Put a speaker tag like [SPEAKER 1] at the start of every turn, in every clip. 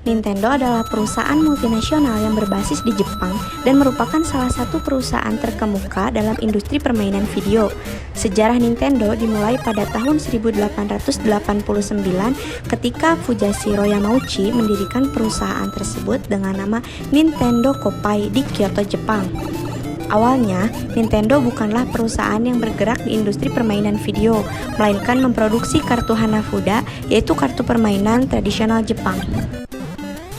[SPEAKER 1] Nintendo adalah perusahaan multinasional yang berbasis di Jepang dan merupakan salah satu perusahaan terkemuka dalam industri permainan video. Sejarah Nintendo dimulai pada tahun 1889 ketika Fujashiro Yamauchi mendirikan perusahaan tersebut dengan nama Nintendo Koppai di Kyoto, Jepang. Awalnya, Nintendo bukanlah perusahaan yang bergerak di industri permainan video, melainkan memproduksi kartu Hanafuda, yaitu kartu permainan tradisional Jepang.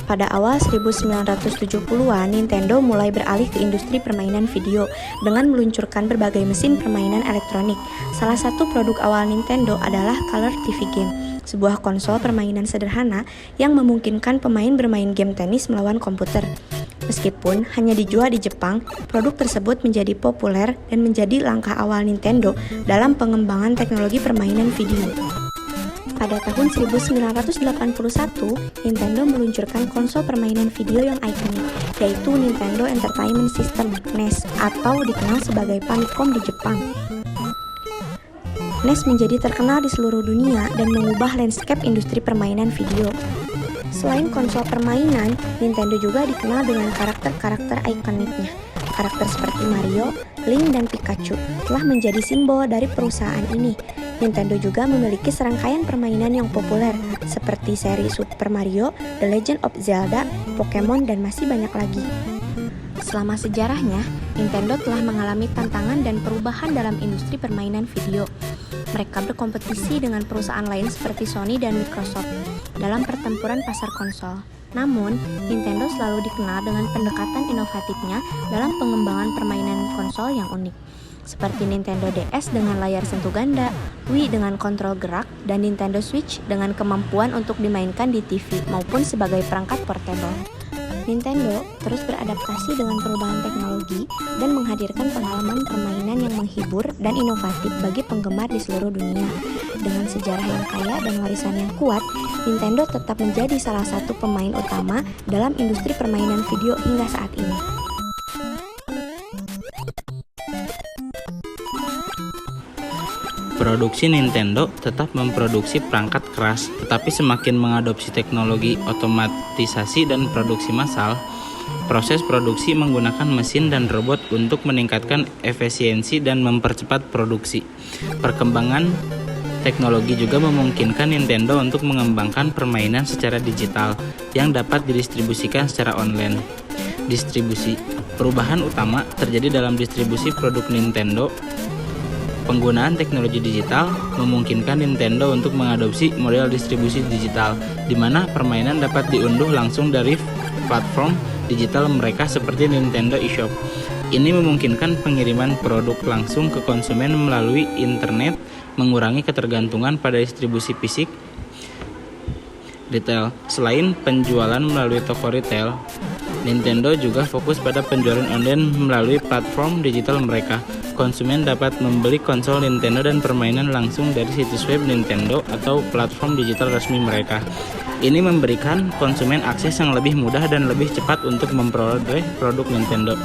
[SPEAKER 1] Pada awal 1970-an, Nintendo mulai beralih ke industri permainan video dengan meluncurkan berbagai mesin permainan elektronik. Salah satu produk awal Nintendo adalah Color TV Game, sebuah konsol permainan sederhana yang memungkinkan pemain bermain game tenis melawan komputer. Meskipun hanya dijual di Jepang, produk tersebut menjadi populer dan menjadi langkah awal Nintendo dalam pengembangan teknologi permainan video. Pada tahun 1981, Nintendo meluncurkan konsol permainan video yang ikonik, yaitu Nintendo Entertainment System (NES) atau dikenal sebagai Famicom di Jepang. NES menjadi terkenal di seluruh dunia dan mengubah landscape industri permainan video. Selain konsol permainan, Nintendo juga dikenal dengan karakter-karakter ikoniknya. Karakter seperti Mario, Link, dan Pikachu telah menjadi simbol dari perusahaan ini. Nintendo juga memiliki serangkaian permainan yang populer, seperti seri Super Mario, The Legend of Zelda, Pokemon, dan masih banyak lagi. Selama sejarahnya, Nintendo telah mengalami tantangan dan perubahan dalam industri permainan video. Mereka berkompetisi dengan perusahaan lain seperti Sony dan Microsoft dalam pertempuran pasar konsol. Namun, Nintendo selalu dikenal dengan pendekatan inovatifnya dalam pengembangan permainan konsol yang unik, seperti Nintendo DS dengan layar sentuh ganda, Wii dengan kontrol gerak, dan Nintendo Switch dengan kemampuan untuk dimainkan di TV maupun sebagai perangkat portable. Nintendo terus beradaptasi dengan perubahan teknologi dan menghadirkan pengalaman permainan yang menghibur dan inovatif bagi penggemar di seluruh dunia. Dengan sejarah yang kaya dan warisan yang kuat, Nintendo tetap menjadi salah satu pemain utama dalam industri permainan video hingga saat ini.
[SPEAKER 2] Produksi Nintendo tetap memproduksi perangkat keras, tetapi semakin mengadopsi teknologi otomatisasi dan produksi massal, proses produksi menggunakan mesin dan robot untuk meningkatkan efisiensi dan mempercepat produksi. Perkembangan teknologi juga memungkinkan Nintendo untuk mengembangkan permainan secara digital yang dapat didistribusikan secara online. Distribusi. Perubahan utama terjadi dalam distribusi produk Nintendo. Penggunaan teknologi digital memungkinkan Nintendo untuk mengadopsi model distribusi digital, di mana permainan dapat diunduh langsung dari platform digital mereka seperti Nintendo eShop. Ini memungkinkan pengiriman produk langsung ke konsumen melalui internet, mengurangi ketergantungan pada distribusi fisik. Retail. Selain penjualan melalui toko retail, Nintendo juga fokus pada penjualan online melalui platform digital mereka. Konsumen dapat membeli konsol Nintendo dan permainan langsung dari situs web Nintendo atau platform digital resmi mereka. Ini memberikan konsumen akses yang lebih mudah dan lebih cepat untuk memperoleh produk Nintendo.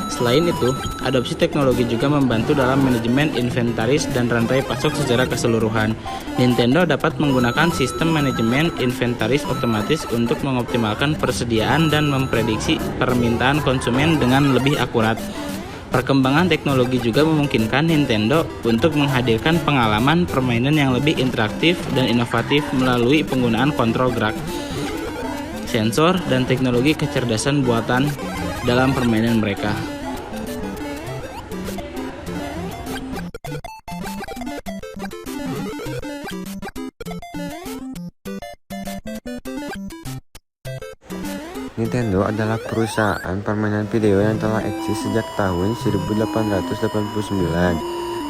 [SPEAKER 2] Selain itu, adopsi teknologi juga membantu dalam manajemen inventaris dan rantai pasok secara keseluruhan. Nintendo dapat menggunakan sistem manajemen inventaris otomatis untuk mengoptimalkan persediaan dan memprediksi permintaan konsumen dengan lebih akurat. Perkembangan teknologi juga memungkinkan Nintendo untuk menghadirkan pengalaman permainan yang lebih interaktif dan inovatif melalui penggunaan kontrol gerak, sensor, dan teknologi kecerdasan buatan dalam permainan mereka.
[SPEAKER 3] Nintendo adalah perusahaan permainan video yang telah eksis sejak tahun 1889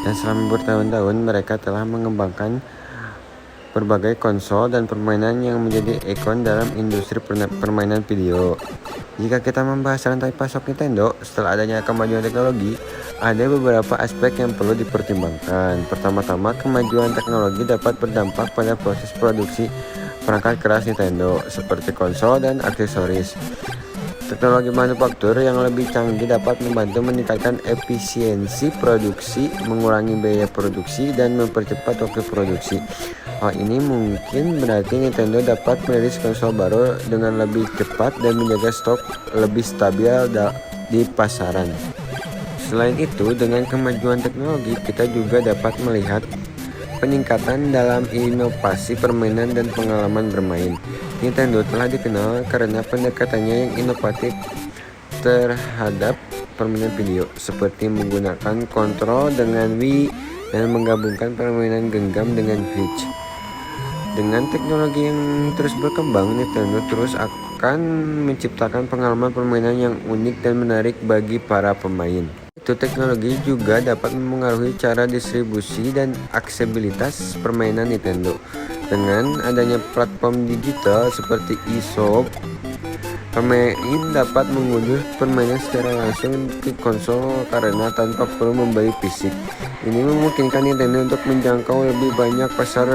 [SPEAKER 3] dan selama bertahun-tahun mereka telah mengembangkan berbagai konsol dan permainan yang menjadi ikon dalam industri permainan video. Jika kita membahas rantai pasok Nintendo setelah adanya kemajuan teknologi, ada beberapa aspek yang perlu dipertimbangkan. Pertama-tama, kemajuan teknologi dapat berdampak pada proses produksi perangkat keras Nintendo seperti konsol dan aksesoris. Teknologi manufaktur yang lebih canggih dapat membantu meningkatkan efisiensi produksi, mengurangi biaya produksi, dan mempercepat waktu produksi. Hal ini mungkin berarti Nintendo dapat merilis konsol baru dengan lebih cepat dan menjaga stok lebih stabil di pasaran. Selain itu, dengan kemajuan teknologi, kita juga dapat melihat peningkatan dalam inovasi permainan dan pengalaman bermain. Nintendo telah dikenal karena pendekatannya yang inovatif terhadap permainan video, seperti menggunakan kontrol dengan Wii dan menggabungkan permainan genggam dengan Switch. Dengan teknologi yang terus berkembang, Nintendo terus akan menciptakan pengalaman permainan yang unik dan menarik bagi para pemain. Teknologi juga dapat mempengaruhi cara distribusi dan aksesibilitas permainan Nintendo. Dengan adanya platform digital seperti eShop, pemain dapat mengunduh permainan secara langsung ke konsol karena tanpa perlu membeli fisik. Ini memungkinkan Nintendo untuk menjangkau lebih banyak pasar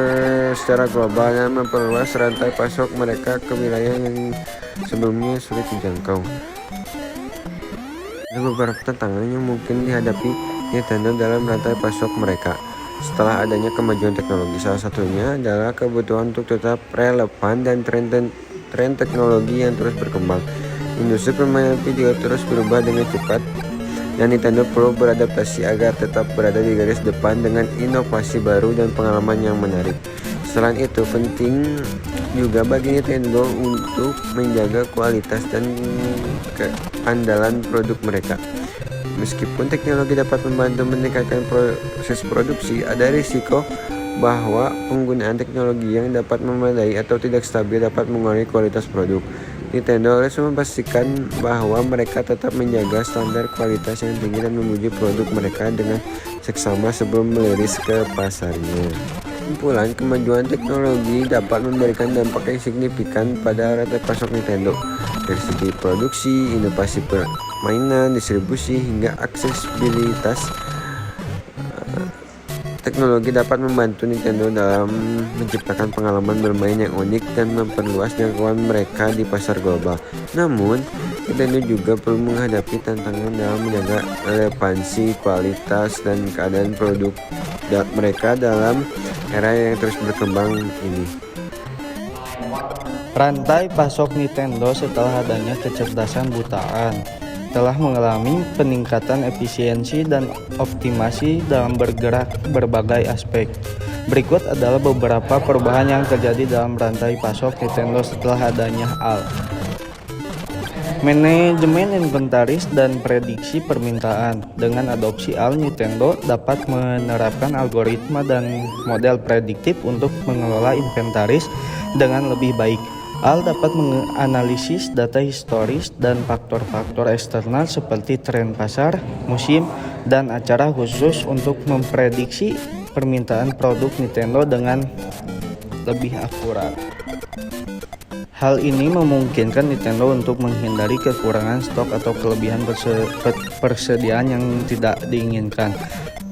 [SPEAKER 3] secara global dan memperluas rantai pasok mereka ke wilayah yang sebelumnya sulit dijangkau. Ada beberapa tantangan yang mungkin dihadapi Nintendo dalam rantai pasok mereka setelah adanya kemajuan teknologi. Salah satunya adalah kebutuhan untuk tetap relevan dan tren teknologi yang terus berkembang. Industri permainan video terus berubah dengan cepat dan Nintendo perlu beradaptasi agar tetap berada di garis depan dengan inovasi baru dan pengalaman yang menarik. Selain itu, penting juga bagi Nintendo untuk menjaga kualitas dan keandalan produk mereka. Meskipun teknologi dapat membantu meningkatkan proses produksi, ada risiko bahwa penggunaan teknologi yang dapat memadai atau tidak stabil dapat mengurangi kualitas produk. Nintendo harus memastikan bahwa mereka tetap menjaga standar kualitas yang tinggi dan memuji produk mereka dengan seksama sebelum merilis ke pasarnya. Kesimpulan, kemajuan teknologi dapat memberikan dampak yang signifikan pada rantai pasok Nintendo dari segi produksi, inovasi permainan, distribusi, hingga aksesibilitas. Teknologi dapat membantu Nintendo dalam menciptakan pengalaman bermain yang unik dan memperluas jangkauan mereka di pasar global. Namun, Nintendo juga perlu menghadapi tantangan dalam menjaga relevansi, kualitas, dan keadaan produk mereka dalam era yang terus berkembang ini.
[SPEAKER 4] Rantai pasok Nintendo setelah adanya kecerdasan butaan telah mengalami peningkatan efisiensi dan optimasi dalam berbagai aspek. Berikut adalah beberapa perubahan yang terjadi dalam rantai pasok Nintendo setelah adanya HAL. Manajemen inventaris dan prediksi permintaan. Dengan adopsi HAL, Nintendo dapat menerapkan algoritma dan model prediktif untuk mengelola inventaris dengan lebih baik. HAL dapat menganalisis data historis dan faktor-faktor eksternal seperti tren pasar, musim, dan acara khusus untuk memprediksi permintaan produk Nintendo dengan lebih akurat. Hal ini memungkinkan Nintendo untuk menghindari kekurangan stok atau kelebihan persediaan yang tidak diinginkan.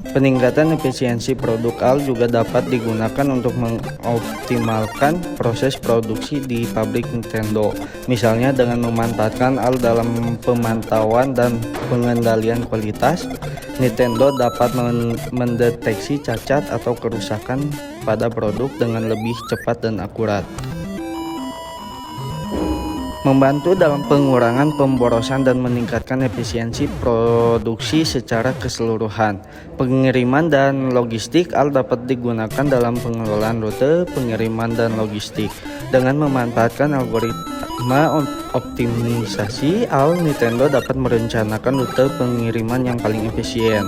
[SPEAKER 4] Peningkatan efisiensi produk HAL juga dapat digunakan untuk mengoptimalkan proses produksi di pabrik Nintendo. Misalnya dengan memanfaatkan HAL dalam pemantauan dan pengendalian kualitas, Nintendo dapat mendeteksi cacat atau kerusakan pada produk dengan lebih cepat dan akurat. Membantu dalam pengurangan pemborosan dan meningkatkan efisiensi produksi secara keseluruhan. Pengiriman dan logistik HAL dapat digunakan dalam pengelolaan rute, pengiriman dan logistik. Dengan memanfaatkan algoritma optimisasi HAL, Nintendo dapat merencanakan rute pengiriman yang paling efisien,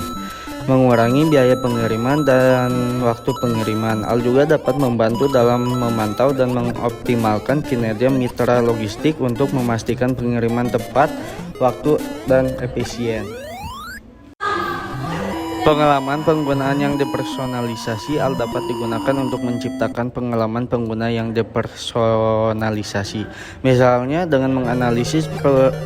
[SPEAKER 4] mengurangi biaya pengiriman dan waktu pengiriman. HAL juga dapat membantu dalam memantau dan mengoptimalkan kinerja mitra logistik untuk memastikan pengiriman tepat waktu dan efisien. Pengalaman penggunaan yang depersonalisasi dapat digunakan untuk menciptakan pengalaman pengguna yang depersonalisasi. Misalnya dengan menganalisis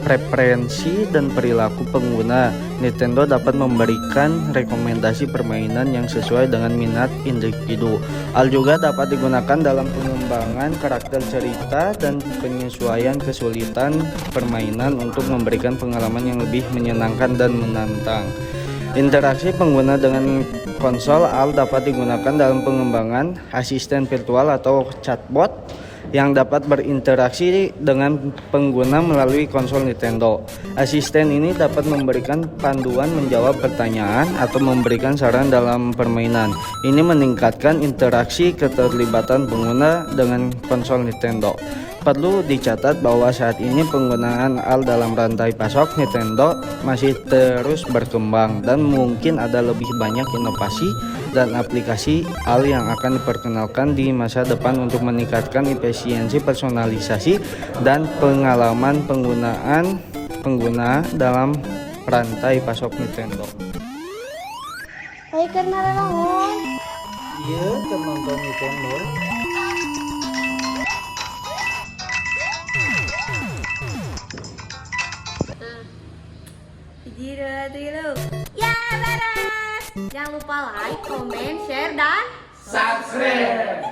[SPEAKER 4] preferensi dan perilaku pengguna, Nintendo dapat memberikan rekomendasi permainan yang sesuai dengan minat individu. Hal juga dapat digunakan dalam pengembangan karakter cerita dan penyesuaian kesulitan permainan untuk memberikan pengalaman yang lebih menyenangkan dan menantang. Interaksi pengguna dengan konsol dapat digunakan dalam pengembangan asisten virtual atau chatbot yang dapat berinteraksi dengan pengguna melalui konsol Nintendo. Asisten ini dapat memberikan panduan, menjawab pertanyaan, atau memberikan saran dalam permainan. Ini meningkatkan interaksi keterlibatan pengguna dengan konsol Nintendo. Perlu dicatat bahwa saat ini penggunaan dalam rantai pasok Nintendo masih terus berkembang dan mungkin ada lebih banyak inovasi dan aplikasi yang akan diperkenalkan di masa depan untuk meningkatkan efisiensi personalisasi dan pengalaman penggunaan pengguna dalam rantai pasok Nintendo.
[SPEAKER 1] Hai karena lelongon.
[SPEAKER 4] Iya, nonton Nintendo.
[SPEAKER 1] Ya beres. Jangan lupa like, comment, share, dan
[SPEAKER 2] Subscribe.